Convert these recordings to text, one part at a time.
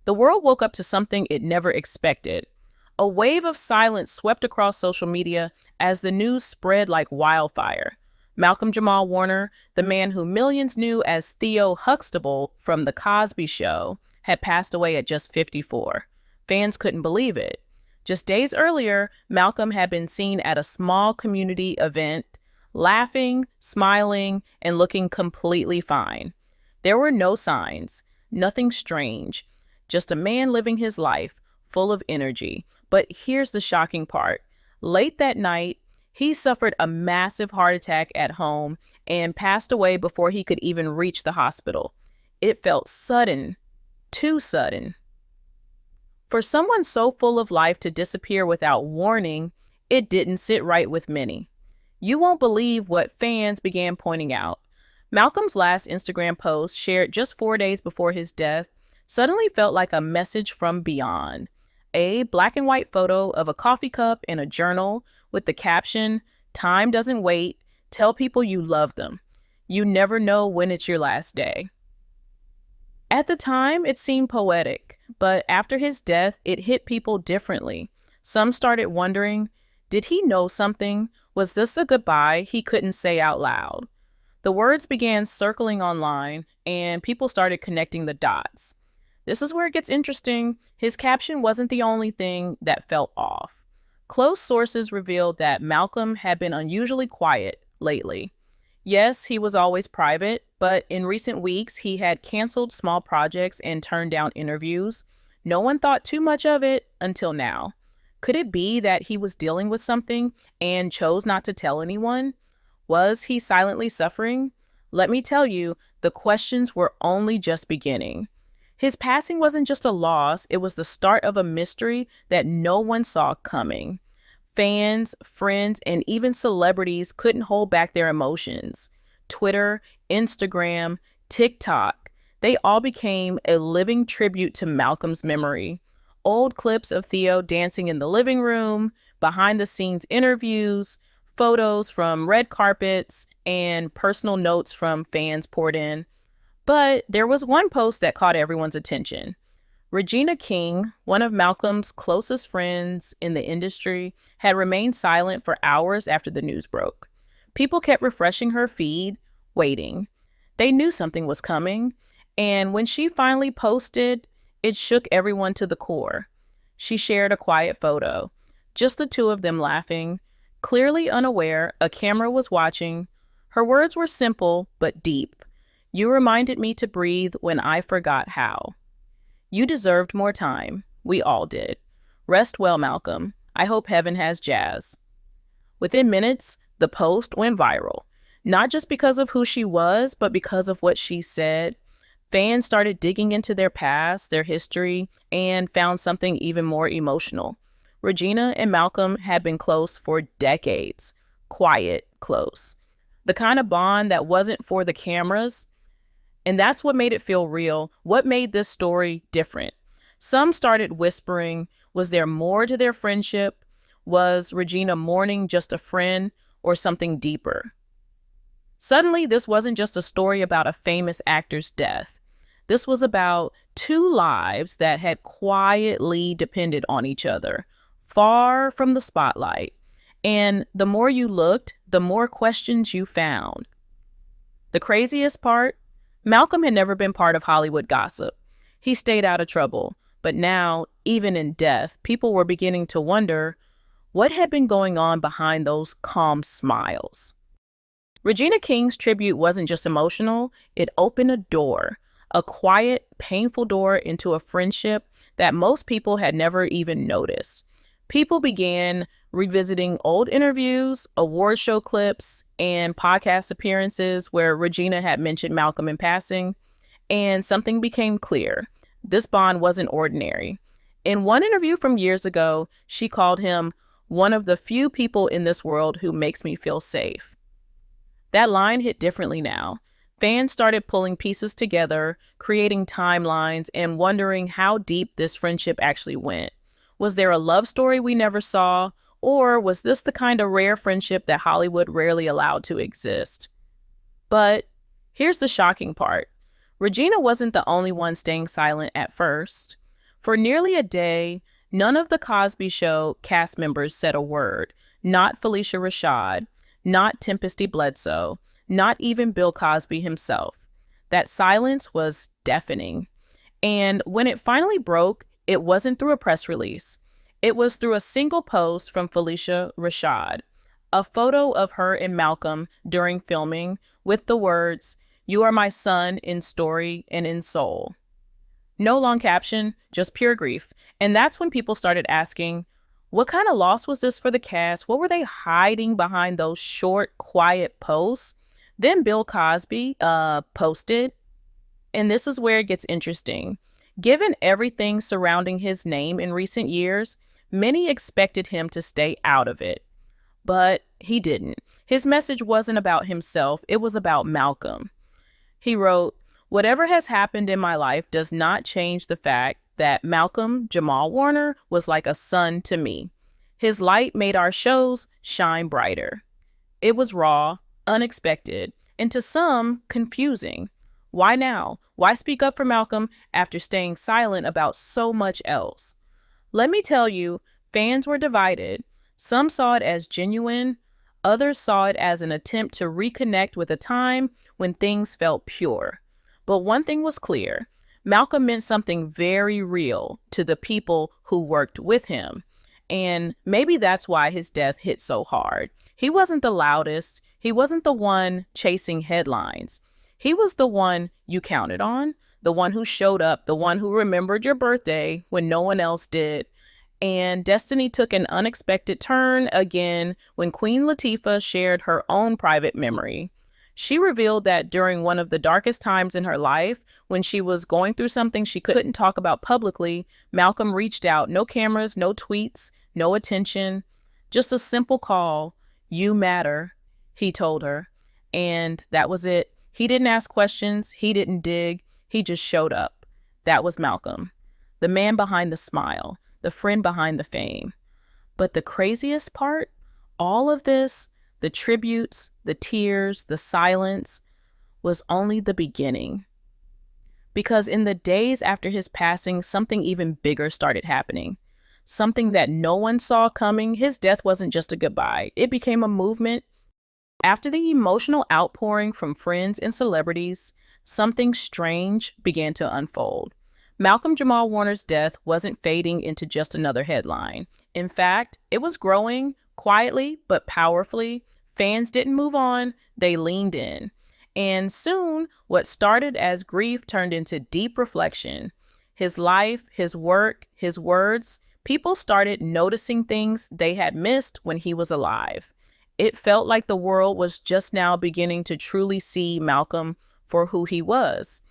The world woke up to something it never expected. A wave of silence swept across social media as the news spread like wildfire. Malcolm Jamal Warner, the man who millions knew as Theo Huxtable from The Cosby Show, had passed away at just 54. Fans couldn't believe it. Just days earlier, Malcolm had been seen at a small community event, laughing, smiling, and looking completely fine. There were no signs, nothing strange, just a man living his life, full of energy. But here's the shocking part. Late that night, he suffered a massive heart attack at home and passed away before he could even reach the hospital. It felt sudden, too sudden. For someone so full of life to disappear without warning, it didn't sit right with many. You won't believe what fans began pointing out. Malcolm's last Instagram post, shared just 4 days before his death, suddenly felt like a message from beyond. A black and white photo of a coffee cup and a journal with the caption, "Time doesn't wait. Tell people you love them. You never know when it's your last day." At the time, it seemed poetic, but after his death, it hit people differently. Some started wondering, did he know something? Was this a goodbye he couldn't say out loud? The words began circling online, and people started connecting the dots. This is where it gets interesting. His caption wasn't the only thing that felt off. Close sources revealed that Malcolm had been unusually quiet lately. Yes, he was always private, but in recent weeks, he had canceled small projects and turned down interviews. No one thought too much of it until now. Could it be that he was dealing with something and chose not to tell anyone? Was he silently suffering? Let me tell you, the questions were only just beginning. His passing wasn't just a loss, it was the start of a mystery that no one saw coming. Fans, friends, and even celebrities couldn't hold back their emotions. Twitter, Instagram, TikTok, they all became a living tribute to Malcolm's memory. Old clips of Theo dancing in the living room, behind-the-scenes interviews, photos from red carpets, and personal notes from fans poured in. But there was one post that caught everyone's attention. Regina King, one of Malcolm's closest friends in the industry, had remained silent for hours after the news broke. People kept refreshing her feed, waiting. They knew something was coming, and when she finally posted, it shook everyone to the core. She shared a quiet photo, just the two of them laughing, clearly unaware a camera was watching. Her words were simple but deep. "You reminded me to breathe when I forgot how. You deserved more time. We all did. Rest well, Malcolm. I hope heaven has jazz." Within minutes, the post went viral, not just because of who she was, but because of what she said. Fans started digging into their past, their history, and found something even more emotional. Regina and Malcolm had been close for decades. Quiet, close. The kind of bond that wasn't for the cameras. And that's what made it feel real, what made this story different. Some started whispering, was there more to their friendship? Was Regina mourning just a friend or something deeper? Suddenly, this wasn't just a story about a famous actor's death. This was about two lives that had quietly depended on each other, far from the spotlight. And the more you looked, the more questions you found. The craziest part? Malcolm had never been part of Hollywood gossip. He stayed out of trouble, but now, even in death, people were beginning to wonder what had been going on behind those calm smiles. Regina King's tribute wasn't just emotional, it opened a door, a quiet, painful door into a friendship that most people had never even noticed. People began revisiting old interviews, award show clips, and podcast appearances where Regina had mentioned Malcolm in passing, and something became clear. This bond wasn't ordinary. In one interview from years ago, she called him one of the few people in this world who makes me feel safe. That line hit differently now. Fans started pulling pieces together, creating timelines, and wondering how deep this friendship actually went. Was there a love story we never saw, or was this the kind of rare friendship that Hollywood rarely allowed to exist? But here's the shocking part. Regina wasn't the only one staying silent at first. For nearly a day, none of the Cosby Show cast members said a word. Not Felicia Rashad, not Tempesty Bledsoe, not even Bill Cosby himself. That silence was deafening. And when it finally broke, it wasn't through a press release. It was through a single post from Felicia Rashad, a photo of her and Malcolm during filming with the words, "You are my son in story and in soul." No long caption, just pure grief. And that's when people started asking, what kind of loss was this for the cast? What were they hiding behind those short, quiet posts? Then Bill Cosby posted, and this is where it gets interesting. Given everything surrounding his name in recent years, many expected him to stay out of it. But he didn't. His message wasn't about himself, it was about Malcolm. He wrote, "Whatever has happened in my life does not change the fact that Malcolm Jamal Warner was like a son to me. His light made our shows shine brighter." It was raw, unexpected, and to some, confusing. Why now? Why speak up for Malcolm after staying silent about so much else? Let me tell you, fans were divided. Some saw it as genuine, others saw it as an attempt to reconnect with a time when things felt pure. But one thing was clear. Malcolm meant something very real to the people who worked with him. And maybe that's why his death hit so hard. He wasn't the loudest. He wasn't the one chasing headlines. He was the one you counted on, the one who showed up, the one who remembered your birthday when no one else did. And destiny took an unexpected turn again when Queen Latifah shared her own private memory. She revealed that during one of the darkest times in her life, when she was going through something she couldn't talk about publicly, Malcolm reached out. No cameras, no tweets, no attention, just a simple call. "You matter," he told her. And that was it. He didn't ask questions. He didn't dig. He just showed up. That was Malcolm, the man behind the smile, the friend behind the fame. But the craziest part, all of this, the tributes, the tears, the silence, was only the beginning. Because in the days after his passing, something even bigger started happening. Something that no one saw coming. His death wasn't just a goodbye. It became a movement. After the emotional outpouring from friends and celebrities, something strange began to unfold. Malcolm Jamal Warner's death wasn't fading into just another headline. In fact, it was growing quietly but powerfully. Fans didn't move on, they leaned in. And soon, what started as grief turned into deep reflection. His life, his work, his words, people started noticing things they had missed when he was alive. It felt like the world was just now beginning to truly see Malcolm for who he was.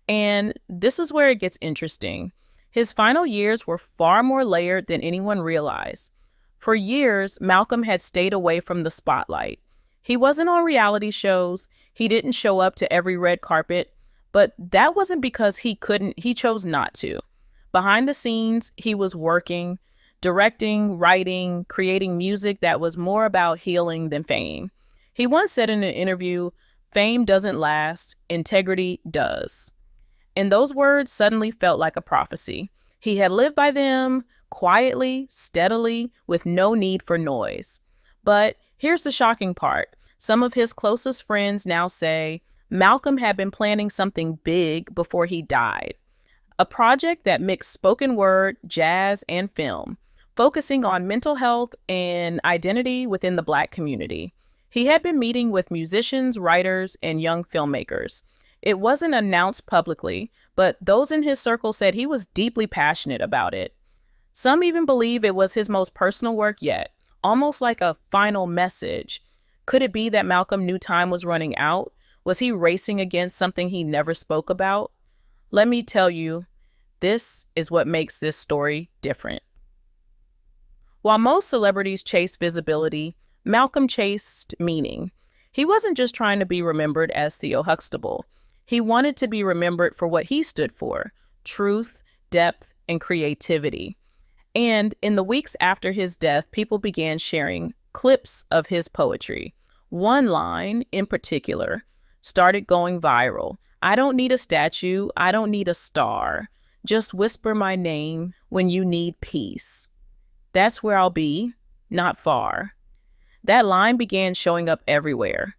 And this is where it gets interesting. His final years were far more layered than anyone realized. For years, Malcolm had stayed away from the spotlight. He wasn't on reality shows. He didn't show up to every red carpet. But that wasn't because he couldn't, he chose not to. Behind the scenes, he was working, directing, writing, creating music that was more about healing than fame. He once said in an interview, "Fame doesn't last, integrity does." And those words suddenly felt like a prophecy. He had lived by them, quietly, steadily, with no need for noise. But here's the shocking part. Some of his closest friends now say Malcolm had been planning something big before he died. A project that mixed spoken word, jazz, and film, focusing on mental health and identity within the Black community. He had been meeting with musicians, writers, and young filmmakers. It wasn't announced publicly, but those in his circle said he was deeply passionate about it. Some even believe it was his most personal work yet, almost like a final message. Could it be that Malcolm knew time was running out? Was he racing against something he never spoke about? Let me tell you, this is what makes this story different. While most celebrities chase visibility, Malcolm chased meaning. He wasn't just trying to be remembered as Theo Huxtable. He wanted to be remembered for what he stood for: truth, depth, and creativity. And in the weeks after his death, people began sharing clips of his poetry. One line, in particular, started going viral. "I don't need a statue. I don't need a star. Just whisper my name when you need peace. That's where I'll be, not far. That line began showing up everywhere.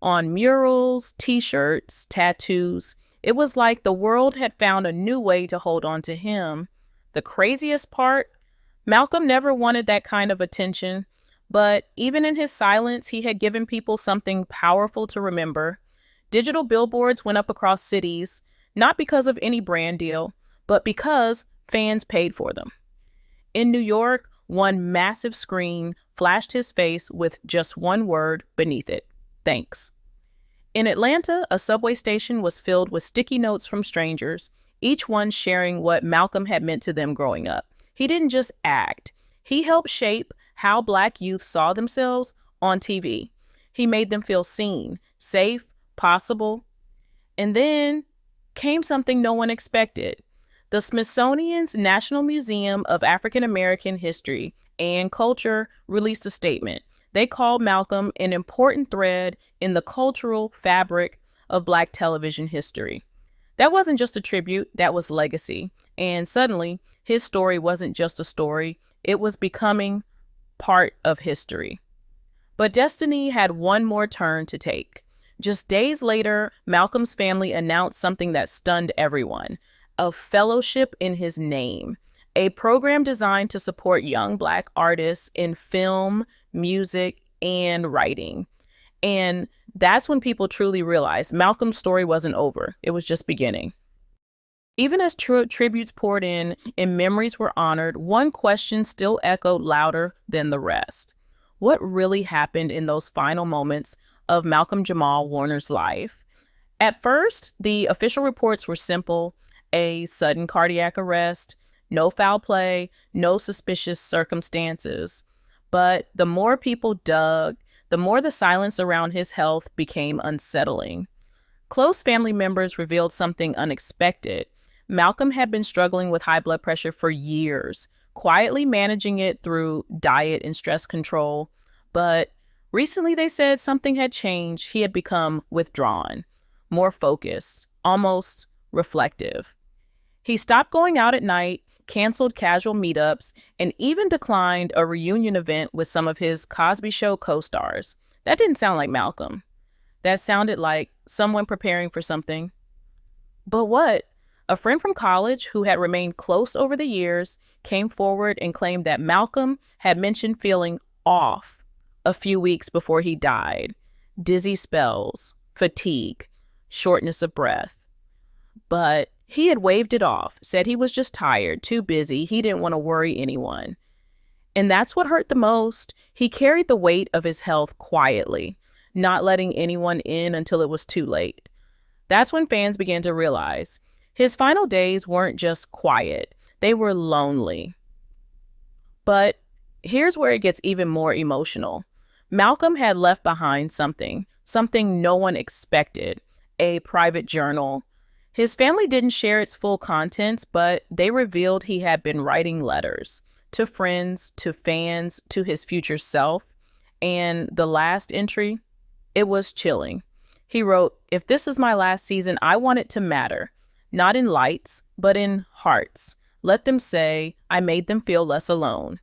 On murals, t-shirts, tattoos. It was like the world had found a new way to hold on to him. The craziest part, Malcolm never wanted that kind of attention, but even in his silence, he had given people something powerful to remember. Digital billboards went up across cities, not because of any brand deal, but because fans paid for them. In New York, one massive screen flashed his face with just one word beneath it: thanks. In Atlanta, a subway station was filled with sticky notes from strangers, each one sharing what Malcolm had meant to them growing up. He didn't just act, he helped shape how Black youth saw themselves on TV. He made them feel seen, safe, possible. And then came something no one expected. The Smithsonian's National Museum of African American History and Culture released a statement. They called Malcolm an important thread in the cultural fabric of Black television history. That wasn't just a tribute, that was legacy. And suddenly, his story wasn't just a story, it was becoming part of history. But destiny had one more turn to take. Just days later, Malcolm's family announced something that stunned everyone: a fellowship in his name, a program designed to support young Black artists in film, music, and writing. And that's when people truly realized Malcolm's story wasn't over, it was just beginning. Even as tributes poured in and memories were honored, one question still echoed louder than the rest. What really happened in those final moments of Malcolm Jamal Warner's life? At first, the official reports were simple: a sudden cardiac arrest, no foul play, no suspicious circumstances. But the more people dug, the more the silence around his health became unsettling. Close family members revealed something unexpected. Malcolm had been struggling with high blood pressure for years, quietly managing it through diet and stress control. But recently they said something had changed. He had become withdrawn, more focused, almost reflective. He stopped going out at night, canceled casual meetups, and even declined a reunion event with some of his Cosby Show co-stars. That didn't sound like Malcolm. That sounded like someone preparing for something. But what? A friend from college who had remained close over the years came forward and claimed that Malcolm had mentioned feeling off a few weeks before he died. Dizzy spells, fatigue, shortness of breath. But he had waved it off, said he was just tired, too busy, he didn't want to worry anyone. And that's what hurt the most. He carried the weight of his health quietly, not letting anyone in until it was too late. That's when fans began to realize his final days weren't just quiet, they were lonely. But here's where it gets even more emotional. Malcolm had left behind something no one expected: a private journal. His family didn't share its full contents, but they revealed he had been writing letters to friends, to fans, to his future self. And the last entry, it was chilling. He wrote, "If this is my last season, I want it to matter. Not in lights, but in hearts. Let them say I made them feel less alone."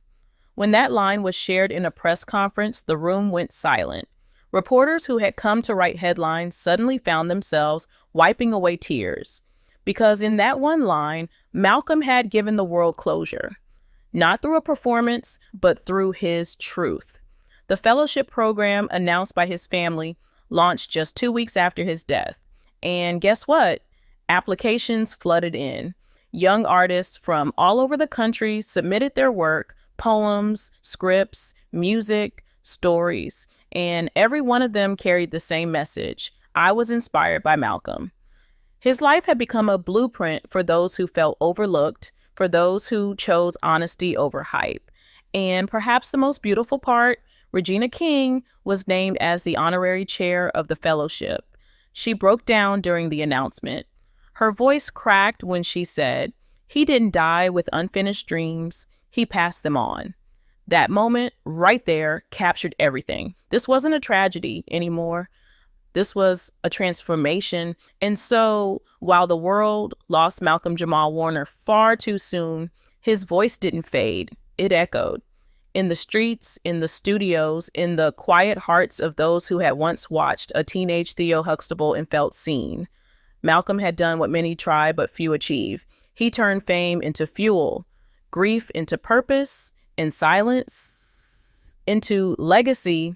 When that line was shared in a press conference, the room went silent. Reporters who had come to write headlines suddenly found themselves wiping away tears. Because in that one line, Malcolm had given the world closure. Not through a performance, but through his truth. The fellowship program announced by his family launched just 2 weeks after his death. And guess what? Applications flooded in. Young artists from all over the country submitted their work: poems, scripts, music, stories, and every one of them carried the same message: I was inspired by Malcolm. His life had become a blueprint for those who felt overlooked, for those who chose honesty over hype. And perhaps the most beautiful part, Regina King was named as the honorary chair of the fellowship. She broke down during the announcement. Her voice cracked when she said, "He didn't die with unfinished dreams, he passed them on." That moment right there captured everything. This wasn't a tragedy anymore. This was a transformation. And so while the world lost Malcolm Jamal Warner far too soon, his voice didn't fade. It echoed in the streets, in the studios, in the quiet hearts of those who had once watched a teenage Theo Huxtable and felt seen. Malcolm had done what many try but few achieve. He turned fame into fuel, grief into purpose, and silence into legacy.